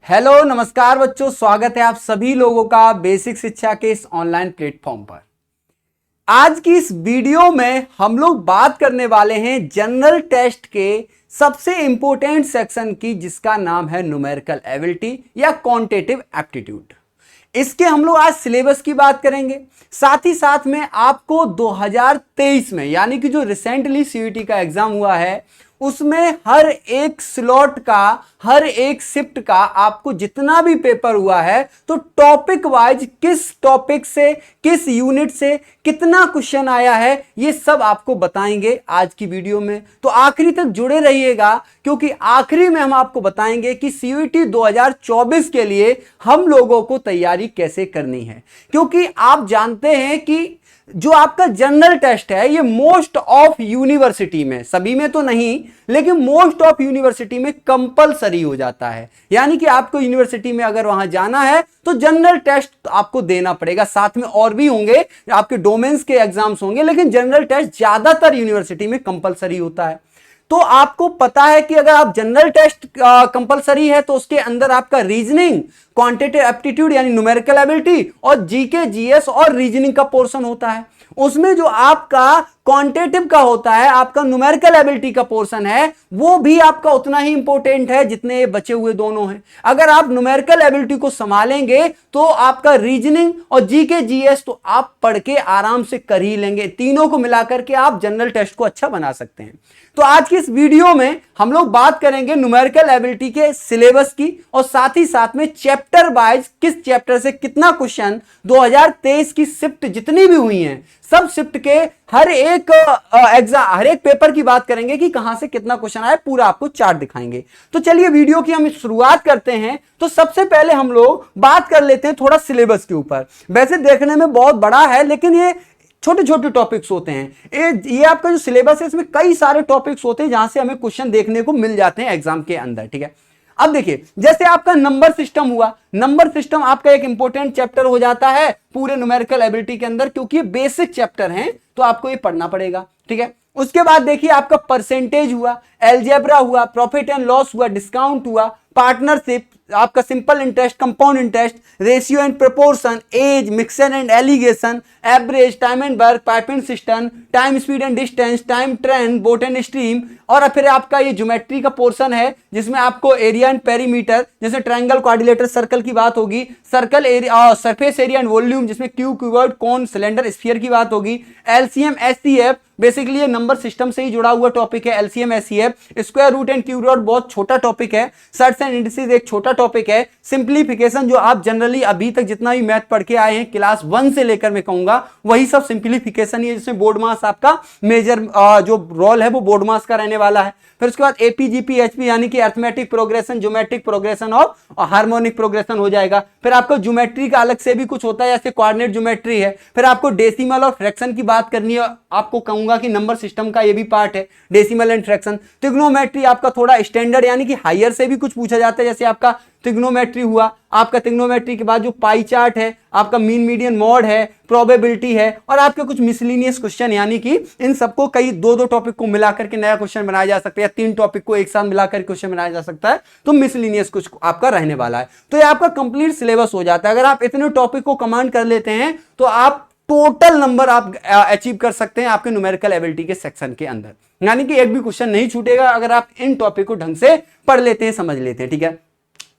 Hello नमस्कार बच्चों, स्वागत है आप सभी लोगों का बेसिक शिक्षा के इस ऑनलाइन प्लेटफॉर्म पर। आज की इस वीडियो में हम लोग बात करने वाले हैं जनरल टेस्ट के सबसे इंपॉर्टेंट सेक्शन की, जिसका नाम है न्यूमेरिकल एबिलिटी या क्वांटिटेटिव एप्टीट्यूड। इसके हम लोग आज सिलेबस की बात करेंगे, साथ ही साथ में आपको 2023 में यानी कि जो रिसेंटली सीयूईटी का एग्जाम हुआ है उसमें हर एक स्लॉट का, हर एक शिफ्ट का आपको जितना भी पेपर हुआ है तो टॉपिक वाइज किस टॉपिक से, किस यूनिट से कितना क्वेश्चन आया है, ये सब आपको बताएंगे आज की वीडियो में। तो आखिरी तक जुड़े रहिएगा, क्योंकि आखिरी में हम आपको बताएंगे कि सीयूईटी 2024 के लिए हम लोगों को तैयारी कैसे करनी है। क्योंकि आप जानते हैं कि जो आपका जनरल टेस्ट है ये मोस्ट ऑफ यूनिवर्सिटी में, सभी में तो नहीं लेकिन मोस्ट ऑफ यूनिवर्सिटी में कंपलसरी हो जाता है। यानी कि आपको यूनिवर्सिटी में अगर वहां जाना है तो जनरल टेस्ट आपको देना पड़ेगा। साथ में और भी होंगे, आपके डोमेन्स के एग्जाम्स होंगे, लेकिन जनरल टेस्ट ज्यादातर यूनिवर्सिटी में कंपलसरी होता है। तो आपको पता है कि अगर आप जनरल टेस्ट कंपलसरी है तो उसके अंदर आपका रीजनिंग, क्वांटिटेटिव एप्टीट्यूड यानी न्यूमेरिकल एबिलिटी और जीके, जीएस और रीजनिंग का पोर्शन होता है। उसमें जो आपका क्वांटिटेटिव का होता है, आपका न्यूमेरिकल एबिलिटी का पोर्शन है, वो भी आपका उतना ही इंपॉर्टेंट है जितने बचे हुए दोनों हैं। अगर आप न्यूमेरिकल एबिलिटी को संभालेंगे तो आपका रीजनिंग और जीके, जीएस तो आप पढ़ के आराम से कर ही लेंगे। तीनों को मिलाकर के आप जनरल टेस्ट को अच्छा बना सकते हैं। तो आज की इस वीडियो में हम लोग बात करेंगे न्यूमेरिकल एबिलिटी के सिलेबस की और साथ ही साथ में चैप्टर वाइज किस चैप्टर से कितना क्वेश्चन 2023 की शिफ्ट जितनी भी हुई हैं, सब शिफ्ट के हर एक एग्जाम, हर एक पेपर की बात करेंगे कि कहां से कितना क्वेश्चन आया, पूरा आपको चार्ट दिखाएंगे। तो चलिए वीडियो की हम शुरुआत करते हैं। तो सबसे पहले हम लोग बात कर लेते हैं थोड़ा सिलेबस के ऊपर। वैसे देखने में बहुत बड़ा है लेकिन ये छोटे छोटे टॉपिक्स होते हैं। ये आपका जो सिलेबस है इसमें कई सारे टॉपिक्स होते हैं जहां से हमें क्वेश्चन देखने को मिल जाते हैं एग्जाम के अंदर। ठीक है, अब देखिए जैसे आपका नंबर सिस्टम हुआ, नंबर सिस्टम आपका एक इंपॉर्टेंट चैप्टर हो जाता है पूरे न्यूमेरिकल एबिलिटी के अंदर, क्योंकि ये बेसिक चैप्टर हैं तो आपको ये पढ़ना पड़ेगा। ठीक है, उसके बाद देखिए आपका परसेंटेज हुआ, अलजेब्रा हुआ, प्रॉफिट एंड लॉस हुआ, डिस्काउंट हुआ, पार्टनरशिप, आपका simple interest, compound interest, ratio and proportion, age, mixture and alligation, average, time and work, piping system, time speed and distance, time train, boat and stream, और फिर आपका ये geometry का portion है जिसमें आपको एरिया एंड पेरीमीटर, जैसे triangle, quadrilateral, circle की बात होगी, circle area, surface area and volume जिसमें cube, cuboid, cone, cylinder, sphere की बात होगी, एलसीएम, एचसीएफ, बेसिकली ये नंबर सिस्टम से ही जुड़ा हुआ टॉपिक है। LCM, HCF, square root and cube root बहुत छोटा टॉपिक है, सर्ट्स एंड इंडिसेस एक छोटा टॉपिक है, सिंप्लीफिकेशन जो आप जनरली अभी तक जितना भी मैथ पढ़ के आए हैं क्लास 1 से लेकर मैं कहूंगा वही सब सिंप्लीफिकेशन ही है, जिसमें बोर्ड मास आपका मेजर जो रोल है वो बोर्ड मास का रहने वाला है। फिर उसके बाद एपी, जीपी, एचपी यानी कि अरिथमेटिक प्रोग्रेशन, ज्योमेट्रिक प्रोग्रेशन और हार्मोनिक प्रोग्रेशन हो जाएगा। फिर आपको ज्योमेट्री का अलग से भी कुछ होता है, जैसे कोऑर्डिनेट ज्योमेट्री है। फिर आपको डेसिमल और फ्रैक्शन की बात करनी है, आपको कहूंगा कि नंबर सिस्टम का ये भी पार्ट है, डेसिमल एंड फ्रैक्शन। ट्रिग्नोमेट्री आपका थोड़ा स्टैंडर्ड यानी कि हायर से भी कुछ पूछा जाता है, जैसे आपका ट्रिग्नोमेट्री हुआ। आपका ट्रिग्नोमेट्री के बाद जो पाई चार्ट है, आपका मीन, मीडियन, मॉड है, प्रोबेबिलिटी है, और आपके कुछ मिसलिनियस क्वेश्चन, यानी कि इन सबको कई दो टॉपिक को मिलाकर के नया क्वेश्चन बनाया जा सकता है, या 3 टॉपिक को एक साथ मिलाकर क्वेश्चन बनाया जा सकता है, तो मिसलिनियस कुछ आपका रहने वाला है। तो ये आपका कंप्लीट सिलेबस हो जाता है। अगर आप इतने टॉपिक को कमांड कर लेते हैं तो आप टोटल नंबर आप अचीव कर सकते हैं आपके न्यूमेरिकल एबिलिटी के सेक्शन के अंदर, यानी कि एक भी क्वेश्चन नहीं छूटेगा अगर आप इन टॉपिक को ढंग से पढ़ लेते हैं, समझ लेते हैं। ठीक है,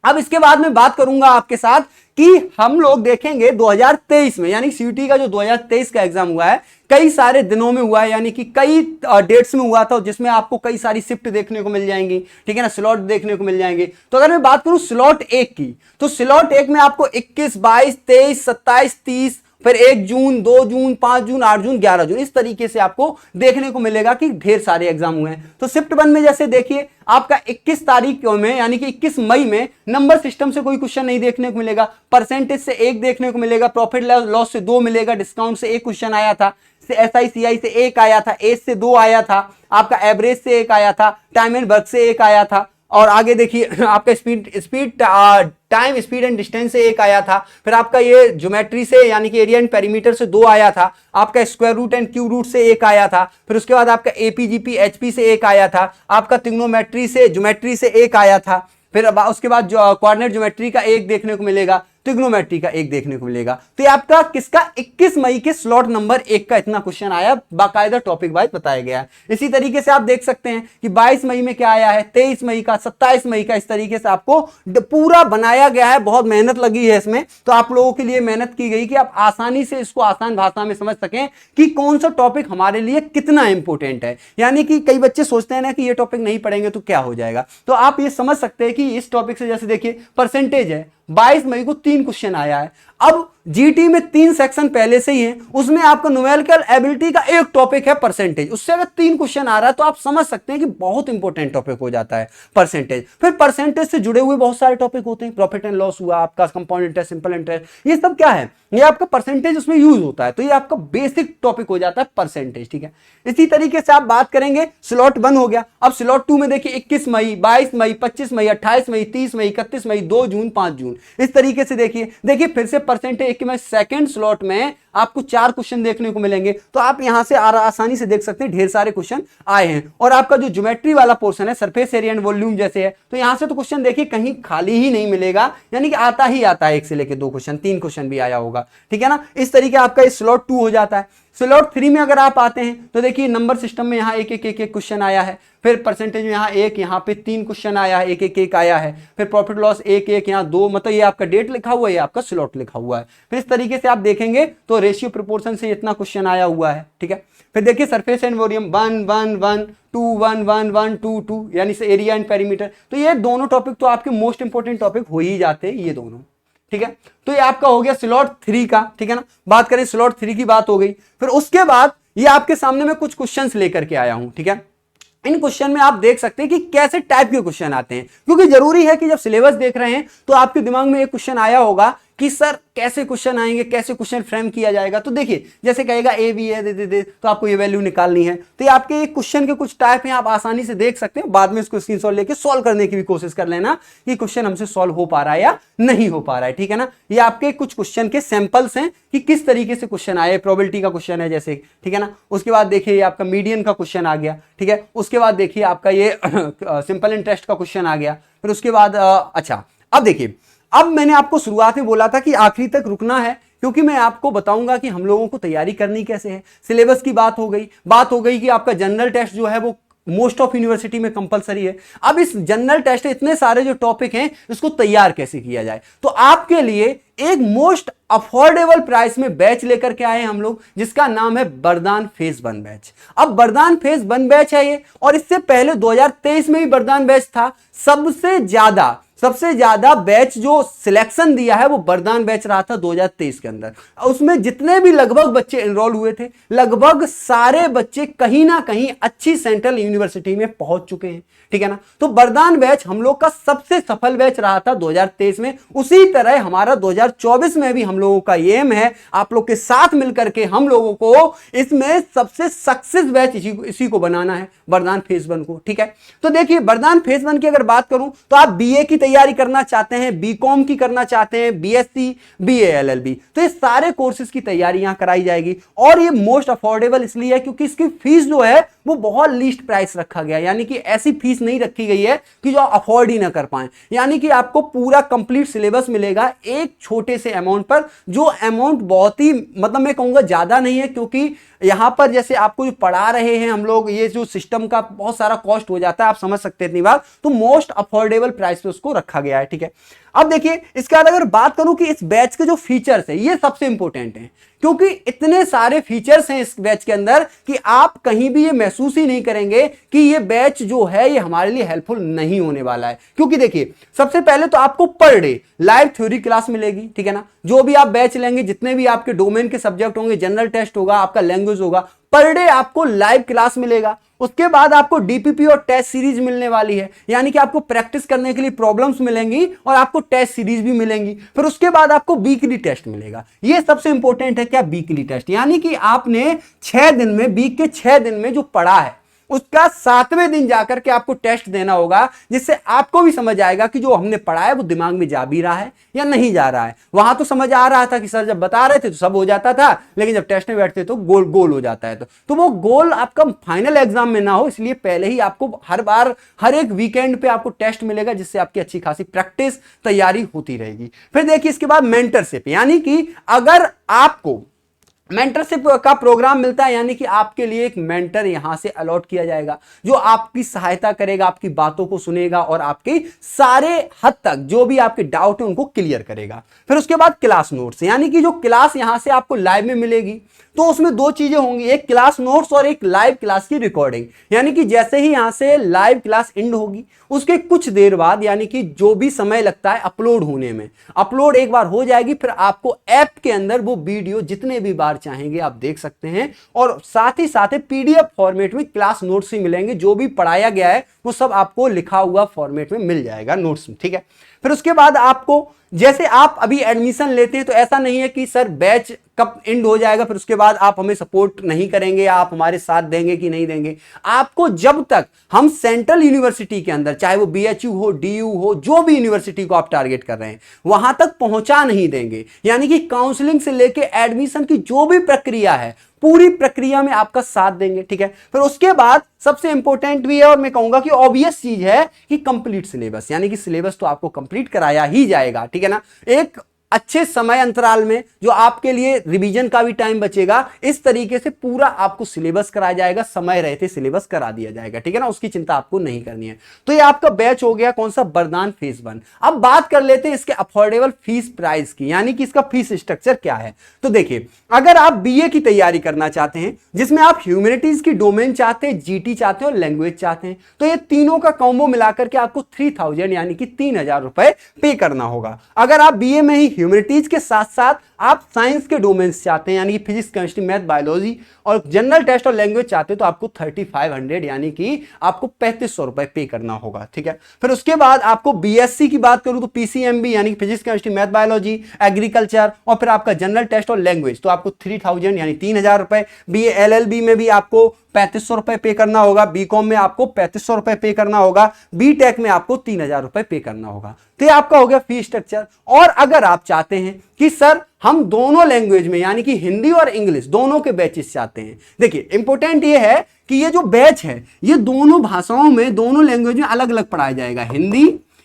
अब इसके बाद मैं बात करूंगा आपके साथ कि हम लोग देखेंगे 2023 में, यानी सीयूईटी का जो 2023 का एग्जाम हुआ है कई सारे दिनों में हुआ है, यानी कि कई डेट्स में हुआ था, जिसमें आपको कई सारी शिफ्ट देखने को मिल जाएंगी। ठीक है ना, स्लॉट देखने को मिल जाएंगे। तो अगर मैं बात करूं स्लॉट 1 की, तो स्लॉट 1 में आपको 21, 22, 23, 27, 30, फिर 1 जून, 2 जून, 5 जून, 8 जून, 11 जून, इस तरीके से आपको देखने को मिलेगा कि ढेर सारे एग्जाम हुए हैं। तो शिफ्ट 1 में जैसे देखिए आपका 21 तारीख में यानी कि 21 मई में नंबर सिस्टम से कोई क्वेश्चन नहीं देखने को मिलेगा, परसेंटेज से 1 देखने को मिलेगा, प्रॉफिट लॉस से 2 मिलेगा, डिस्काउंट से 1 क्वेश्चन आया था, एसआईसीआई से 1 आया था, एज से 2 आया था, आपका एवरेज से 1 आया था, टाइम एंड वर्क से 1 आया था, और आगे देखिए आपका टाइम, स्पीड एंड डिस्टेंस से 1 आया था। फिर आपका ये ज्योमेट्री से यानी कि एरिया एंड पेरीमीटर से 2 आया था, आपका square root and cube root से 1 आया था। फिर उसके बाद आपका एपी, जीपी, एचपी से 1 आया था, आपका ट्रिग्नोमेट्री से, ज्योमेट्री से 1 आया था। फिर उसके बाद जो कोऑर्डिनेट ज्योमेट्री का एक देखने को मिलेगा, ट्रिग्नोमेट्री का एक देखने को मिलेगा। तो ये आपका किसका 21 मई के स्लॉट नंबर 1 का इतना क्वेश्चन आया, बाकायदा टॉपिक वाइज बताया गया है। इसी तरीके से आप देख सकते हैं कि 22 मई में क्या आया है, 23 मई का, 27 मई का, इस तरीके से आपको पूरा बनाया गया है। बहुत मेहनत लगी है इसमें, तो आप लोगों के लिए मेहनत की गई कि आप आसानी से इसको आसान भाषा में समझ सकें कि कौन सा टॉपिक हमारे लिए कितना इंपॉर्टेंट है। यानी कि कई बच्चे सोचते हैं ना कि ये टॉपिक नहीं पढ़ेंगे तो क्या हो जाएगा, तो आप ये समझ सकते हैं कि इस टॉपिक से, जैसे देखिए परसेंटेज है, 22 मई को 3 क्वेश्चन आया है। अब जीटी में 3 सेक्शन पहले से ही है, उसमें आपका न्यूमेरिकल एबिलिटी का एक टॉपिक है परसेंटेज, उससे अगर 3 क्वेश्चन आ रहा है तो आप समझ सकते हैं कि बहुत इंपॉर्टेंट टॉपिक हो जाता है परसेंटेज। फिर परसेंटेज से जुड़े हुए बहुत सारे टॉपिक होते हैं, प्रॉफिट एंड लॉस हुआ, आपका कंपाउंड इंटरेस्ट, सिंपल इंटरेस्ट, ये सब क्या है, ये आपका परसेंटेज उसमें यूज होता है, तो ये आपका बेसिक टॉपिक हो जाता है परसेंटेज। ठीक है, इसी तरीके से आप बात करेंगे, स्लॉट 1 हो गया। अब स्लॉट 2 में देखिए 21 मई, 22 मई, 25 मई, 28 मई, 30 मई, 31 मई, 2 जून, 5 जून, इस तरीके से देखिए फिर से परसेंटेज में सेकंड स्लॉट में आपको 4 क्वेश्चन देखने को मिलेंगे। तो आप यहां से आसानी से देख सकते हैं ढेर सारे क्वेश्चन आए हैं। और आपका जो ज्योमेट्री वाला पोर्शन है, सरफेस एरिया एंड वॉल्यूम जैसे है, तो यहां से तो क्वेश्चन देखिए कहीं खाली ही नहीं मिलेगा, यानी कि आता ही आता है, 1 से लेकर 2 क्वेश्चन, 3 क्वेश्चन भी आया होगा। ठीक है ना, इस तरीके आपका इस स्लॉट 2 हो जाता है। स्लॉट 3 में अगर आप आते हैं तो देखिए नंबर सिस्टम में यहाँ एक क्वेश्चन आया है, फिर परसेंटेज में यहाँ 1, यहाँ पे 3 क्वेश्चन आया है, एक आया है, फिर प्रॉफिट लॉस 1 यहाँ 2, मतलब ये आपका डेट लिखा हुआ है, ये आपका स्लॉट लिखा हुआ है। फिर इस तरीके से आप देखेंगे तो रेशियो प्रोपोर्शन से इतना क्वेश्चन आया हुआ है। ठीक है, फिर देखिए सरफेस एंड वॉल्यूम 1 1 1 2 1 1 1 2 2, यानी से एरिया एंड पेरीमीटर। तो ये दोनों टॉपिक तो आपके मोस्ट इंपोर्टेंट टॉपिक हो ही जाते हैं ये दोनों। ठीक है, तो ये आपका हो गया स्लॉट 3 का। ठीक है ना, बात करें स्लॉट 3 की बात हो गई। फिर उसके बाद ये आपके सामने में कुछ क्वेश्चंस लेकर के आया हूं। ठीक है, इन क्वेश्चन में आप देख सकते हैं कि कैसे टाइप के क्वेश्चन आते हैं, क्योंकि जरूरी है कि जब सिलेबस देख रहे हैं तो आपके दिमाग में एक क्वेश्चन आया होगा कि सर कैसे क्वेश्चन आएंगे, कैसे क्वेश्चन फ्रेम किया जाएगा। तो देखिए जैसे कहेगा ए बी है, दे तो आपको ये वैल्यू निकालनी है। तो ये आपके क्वेश्चन के कुछ टाइप हैं, आप आसानी से देख सकते हैं। बाद में इसको स्क्रीनशॉट लेके सॉल्व करने की भी कोशिश कर लेना कि क्वेश्चन हमसे सॉल्व हो पा रहा है या नहीं हो पा रहा है। ठीक है ना, ये आपके कुछ क्वेश्चन के सैंपल्स हैं कि किस तरीके से क्वेश्चन आए। प्रोबेबिलिटी का क्वेश्चन है जैसे, ठीक है ना। उसके बाद देखिए ये आपका मीडियन का क्वेश्चन आ गया। ठीक है, उसके बाद देखिए आपका ये सिंपल इंटरेस्ट का क्वेश्चन आ गया। फिर उसके बाद अच्छा, अब देखिए, अब मैंने आपको शुरुआत में बोला था कि आखिरी तक रुकना है, क्योंकि मैं आपको बताऊंगा कि हम लोगों को तैयारी करनी कैसे है। सिलेबस की बात हो गई कि आपका जनरल टेस्ट जो है वो मोस्ट ऑफ यूनिवर्सिटी में कंपलसरी है। अब इस जनरल टेस्ट इतने सारे जो टॉपिक हैं इसको तैयार कैसे किया जाए, तो आपके लिए एक मोस्ट अफोर्डेबल प्राइस में बैच लेकर के आए हम लोग, जिसका नाम है वरदान फेज 1 बैच। अब वरदान फेज 1 बैच है ये, और इससे पहले 2023 में भी वरदान बैच था। सबसे ज्यादा बैच जो सिलेक्शन दिया है वो वरदान बैच रहा था 2023 के अंदर। उसमें जितने भी लगभग बच्चे एनरोल हुए थे, लगभग सारे बच्चे कहीं ना कहीं अच्छी सेंट्रल यूनिवर्सिटी में पहुंच चुके हैं। ठीक है ना, तो वरदान बैच हम लोग का सबसे सफल बैच रहा था 2023 में। उसी तरह हमारा 2024 में भी हम लोगों का एम है आप लोग के साथ मिलकर के हम लोगों को इसमें सबसे सक्सेस बैच इसी को बनाना है, वरदान फेज 1 को। ठीक है, तो देखिए वरदान फेज 1 की अगर बात करूं तो आप बीए की तैयारी करना चाहते हैं, बीकॉम की करना चाहते हैं, बीएससी, बीए, एलएलबी, तो ये सारे कोर्सेज की तैयारी यहां कराई जाएगी। और ये मोस्ट अफोर्डेबल इसलिए है क्योंकि इसकी फीस जो है वो बहुत लीस्ट प्राइस रखा गया, यानी कि ऐसी फीस नहीं रखी गई है कि जो अफोर्ड ही ना कर पाए। यानी कि आपको पूरा कंप्लीट सिलेबस मिलेगा एक छोटे से अमाउंट पर, जो अमाउंट बहुत ही, मतलब मैं कहूंगा ज्यादा नहीं है, क्योंकि यहां पर जैसे आपको जो पढ़ा रहे हैं हम लोग, ये जो सिस्टम का बहुत सारा कॉस्ट हो जाता है, आप समझ सकते हैं इतनी बात, तो मोस्ट अफोर्डेबल प्राइस पे उसको रखा गया है। ठीक है, अब देखिए इसके बाद अगर बात करूं कि इस बैच के जो फीचर्स है ये सबसे इंपॉर्टेंट हैं, क्योंकि इतने सारे फीचर्स हैं इस बैच के अंदर कि आप कहीं भी ये महसूस ही नहीं करेंगे कि ये बैच जो है ये हमारे लिए हेल्पफुल नहीं होने वाला है। क्योंकि देखिए सबसे पहले तो आपको per day live theory class मिलेगी। ठीक है ना, जो भी आप बैच लेंगे, जितने भी आपके डोमेन के सब्जेक्ट होंगे, जनरल टेस्ट होगा, आपका लैंग्वेज होगा, पर डे आपको लाइव क्लास मिलेगा। उसके बाद आपको डीपीपी और टेस्ट सीरीज मिलने वाली है, यानी कि आपको प्रैक्टिस करने के लिए प्रॉब्लम्स मिलेंगी और आपको टेस्ट सीरीज भी मिलेंगी। फिर उसके बाद आपको वीकली टेस्ट मिलेगा। ये सबसे इंपॉर्टेंट है, क्या वीकली टेस्ट, यानी कि आपने 6 दिन में, वीक के 6 दिन में जो पढ़ा है उसका 7वें दिन जाकर के आपको टेस्ट देना होगा, जिससे आपको भी समझ आएगा कि जो हमने पढ़ा है वो दिमाग में जा भी रहा है या नहीं जा रहा है। वहां तो समझ आ रहा था कि सर जब बता रहे थे तो सब हो जाता था, लेकिन जब टेस्ट में बैठते तो गोल गोल हो जाता है। तो वो गोल आपका फाइनल एग्जाम में ना हो, इसलिए पहले ही आपको हर बार हर एक वीकेंड पे आपको टेस्ट मिलेगा, जिससे आपकी अच्छी खासी प्रैक्टिस तैयारी होती रहेगी। फिर देखिए इसके बाद मेंटरशिप, यानी कि अगर आपको मेंटरशिप का प्रोग्राम मिलता है, यानी कि आपके लिए एक मेंटर यहां से अलॉट किया जाएगा, जो आपकी सहायता करेगा, आपकी बातों को सुनेगा और आपके सारे हद तक जो भी आपके डाउट है उनको क्लियर करेगा। फिर उसके बाद क्लास नोट्स, यानी कि जो क्लास यहां से आपको लाइव में मिलेगी, तो उसमें दो चीजें होंगी, एक क्लास नोट्स और एक लाइव क्लास की रिकॉर्डिंग। यानी कि जैसे ही यहां से लाइव क्लास एंड होगी, उसके कुछ देर बाद, यानी कि जो भी समय लगता है अपलोड होने में, अपलोड एक बार हो जाएगी, फिर आपको ऐप के अंदर वो वीडियो जितने भी बार चाहेंगे आप देख सकते हैं। और साथ ही साथ पीडीएफ फॉर्मेट में क्लास नोट्स ही मिलेंगे, जो भी पढ़ाया गया है वो सब आपको लिखा हुआ फॉर्मेट में मिल जाएगा नोट्स में, ठीक है। फिर उसके बाद आपको, जैसे आप अभी एडमिशन लेते हैं तो ऐसा नहीं है कि सर बैच कब एंड हो जाएगा फिर उसके बाद आप हमें सपोर्ट नहीं करेंगे या आप हमारे साथ देंगे कि नहीं देंगे। आपको जब तक हम सेंट्रल यूनिवर्सिटी के अंदर, चाहे वो बीएचयू हो, डीयू हो, जो भी यूनिवर्सिटी को आप टारगेट कर रहे हैं, वहां तक पहुंचा नहीं देंगे। यानी कि काउंसलिंग से लेके एडमिशन की जो भी प्रक्रिया है, पूरी प्रक्रिया में आपका साथ देंगे, ठीक है। फिर उसके बाद सबसे इंपॉर्टेंट भी है और मैं कहूंगा कि ऑब्वियस चीज है कि कंप्लीट सिलेबस, यानी कि सिलेबस तो आपको कंप्लीट कराया ही जाएगा, ठीक है ना। एक अच्छे समय अंतराल में जो आपके लिए रिवीजन का भी टाइम बचेगा, इस तरीके से पूरा आपको सिलेबस कराया जाएगा, समय रहते सिलेबस करा दिया जाएगा, ठीक है ना। उसकी चिंता आपको नहीं करनी है। तो ये आपका बैच हो गया कौन सा, वरदान फेज 1। अब बात कर लेते हैं इसके अफोर्डेबल फीस प्राइस की, यानी कि इसका फीस स्ट्रक्चर क्या है। तो देखिए, अगर आप बीए की तैयारी करना चाहते हैं, जिसमें आप ह्यूमैनिटीज की डोमेन चाहते हैं, जीटी चाहते हैं और लैंग्वेज चाहते हैं, तो ये तीनों का कॉम्बो मिलाकर के आपको 3000 यानी कि 3000 रुपए पे करना होगा। अगर आप बीए में ही ह्यूमैनिटीज के साथ साथ आप साइंस के डोमेन्स चाहते हैं, यानी कि फिजिक्स, केमिस्ट्री, मैथ, बायोलॉजी और जनरल टेस्ट और लैंग्वेज चाहते हैं, तो आपको 3500 यानी कि आपको 3500 रुपए पे करना होगा, ठीक है। फिर उसके बाद आपको बीएससी की बात करूं तो पीसीएमबी यानी कि physics, chemistry, math, biology, agriculture और फिर आपका जनरल टेस्ट और लैंग्वेज, तो आपको 3000 यानी 3000 रुपए। बीए एलएलबी में भी आपको 3500 रुपए पे करना होगा, बीकॉम में आपको 3500 रुपए पे करना होगा, बीटेक में आपको 3000 रुपए पे करना होगा। तो ये आपका हो गया फीस स्ट्रक्चर। और अगर आप चाहते हैं कि सर हम दोनों लैंग्वेज में, यानी कि हिंदी और इंग्लिश दोनों के बैचेस चाहते हैं, देखिए इंपॉर्टेंट ये है कि ये जो बैच है ये दोनों भाषाओं में, दोनों लैंग्वेज में अलग अलग पढ़ाया जाएगा।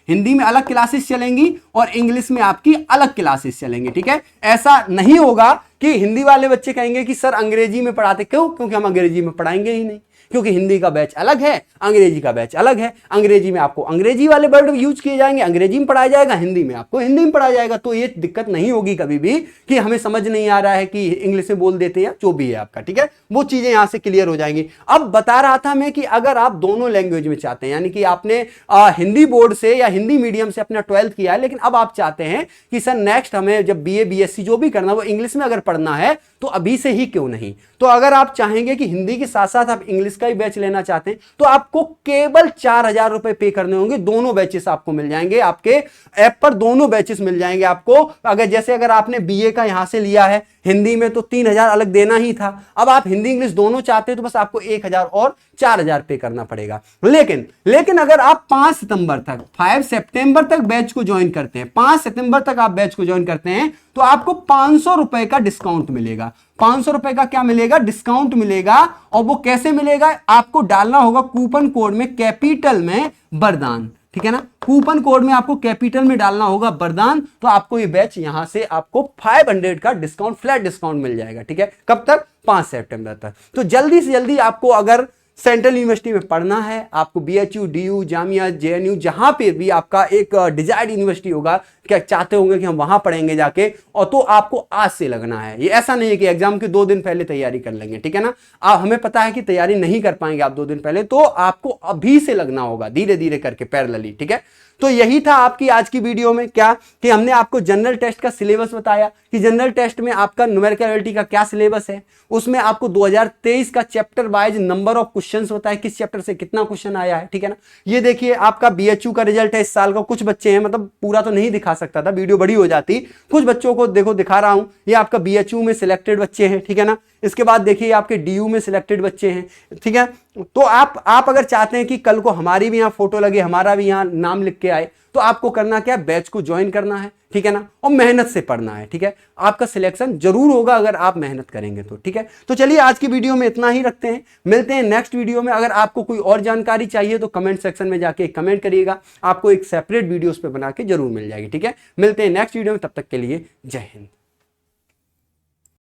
हिंदी में अलग क्लासेस चलेंगी और इंग्लिश में आपकी अलग क्लासेस चलेंगी, ठीक है। ऐसा नहीं होगा कि हिंदी वाले बच्चे कहेंगे कि सर अंग्रेजी में पढ़ाते, क्यों, क्योंकि हम अंग्रेजी में पढ़ाएंगे ही नहीं, क्योंकि हिंदी का बैच अलग है, अंग्रेजी का बैच अलग है। अंग्रेजी में आपको अंग्रेजी वाले वर्ड यूज किए जाएंगे, अंग्रेजी में पढ़ाया जाएगा, हिंदी में आपको हिंदी में पढ़ाया जाएगा। तो ये दिक्कत नहीं होगी कभी भी कि हमें समझ नहीं आ रहा है कि इंग्लिश में बोल देते या जो भी है आपका, ठीक है, वो चीजें यहां से क्लियर हो जाएंगी। अब बता रहा था मैं कि अगर आप दोनों लैंग्वेज में चाहते हैं, यानी कि आपने हिंदी बोर्ड से या हिंदी मीडियम से अपना 12th किया है, लेकिन अब आप चाहते हैं कि सर नेक्स्ट हमें जब बीए बीएससी जो भी करना वो इंग्लिश में अगर पढ़ना है, तो अभी से ही क्यों नहीं। तो अगर आप चाहेंगे कि हिंदी के साथ साथ आप इंग्लिश का ही बैच लेना चाहते हैं, तो आपको केवल 4000 रुपए पे करने होंगे। दोनों बैचेस आपको मिल जाएंगे, आपके ऐप पर दोनों बैचेस मिल जाएंगे आपको। अगर आपने बीए का यहां से लिया है हिंदी में, तो 3000 अलग देना ही था। अब आप हिंदी इंग्लिश दोनों चाहते हैं तो बस आपको 1000 और 4000 पे करना पड़ेगा। लेकिन अगर आप 5 सितंबर तक बैच को ज्वाइन करते हैं, 5 सितंबर तक आप बैच को ज्वाइन करते हैं, तो आपको 500 रुपए का डिस्काउंट मिलेगा। 500 रुपए का क्या मिलेगा, डिस्काउंट मिलेगा। और वो कैसे मिलेगा, आपको डालना होगा कूपन कोड में कैपिटल में वरदान, ठीक है ना। कूपन कोड में आपको कैपिटल में डालना होगा वरदान, तो आपको ये बैच यहां से आपको 500 का डिस्काउंट, फ्लैट डिस्काउंट मिल जाएगा, ठीक है। कब तक, 5 सितंबर तक। तो जल्दी से जल्दी आपको अगर सेंट्रल यूनिवर्सिटी में पढ़ना है, आपको बीएचयू, डीयू, जामिया, जेएनयू, जहां पे भी आपका एक डिजायर्ड यूनिवर्सिटी होगा, क्या चाहते होंगे कि हम वहां पढ़ेंगे जाके, और तो आपको आज से लगना है। ये ऐसा नहीं है कि एग्जाम के 2 दिन पहले तैयारी कर लेंगे, ठीक है ना। हमें पता है कि तैयारी नहीं कर पाएंगे आप 2 दिन पहले, तो आपको अभी से लगना होगा, धीरे धीरे करके पैरेलली, ठीक है। तो यही था आपकी आज की वीडियो में, क्या कि हमने आपको जनरल टेस्ट का सिलेबस बताया कि जनरल टेस्ट में आपका न्यूमेरिकल एबिलिटी का क्या सिलेबस है। उसमें आपको 2023 का chapter wise number of questions होता है, किस चैप्टर से कितना क्वेश्चन आया है, ठीक है ना। ये देखिए आपका बीएचयू का रिजल्ट है इस साल का, कुछ बच्चे हैं, मतलब पूरा तो नहीं दिखा सकता था, वीडियो बड़ी हो जाती, कुछ बच्चों को देखो दिखा रहा हूं। ये आपका बीएचयू में सिलेक्टेड बच्चे हैं, ठीक है ना। इसके बाद देखिए आपके डीयू में सिलेक्टेड बच्चे हैं, ठीक है। तो आप अगर चाहते हैं कि कल को हमारी भी यहां फोटो लगे, हमारा भी यहां नाम लिख के आए, तो आपको करना क्या, बैच को ज्वाइन करना है, ठीक है ना, और मेहनत से पढ़ना है, ठीक है। आपका सिलेक्शन जरूर होगा अगर आप मेहनत करेंगे तो, ठीक है। तो चलिए आज की वीडियो में इतना ही रखते हैं, मिलते हैं नेक्स्ट वीडियो में। अगर आपको कोई और जानकारी चाहिए तो कमेंट सेक्शन में जाके कमेंट करिएगा, आपको एक सेपरेट वीडियो उस पर बना के जरूर मिल जाएगी, ठीक है। मिलते हैं नेक्स्ट वीडियो में, तब तक के लिए जय हिंद।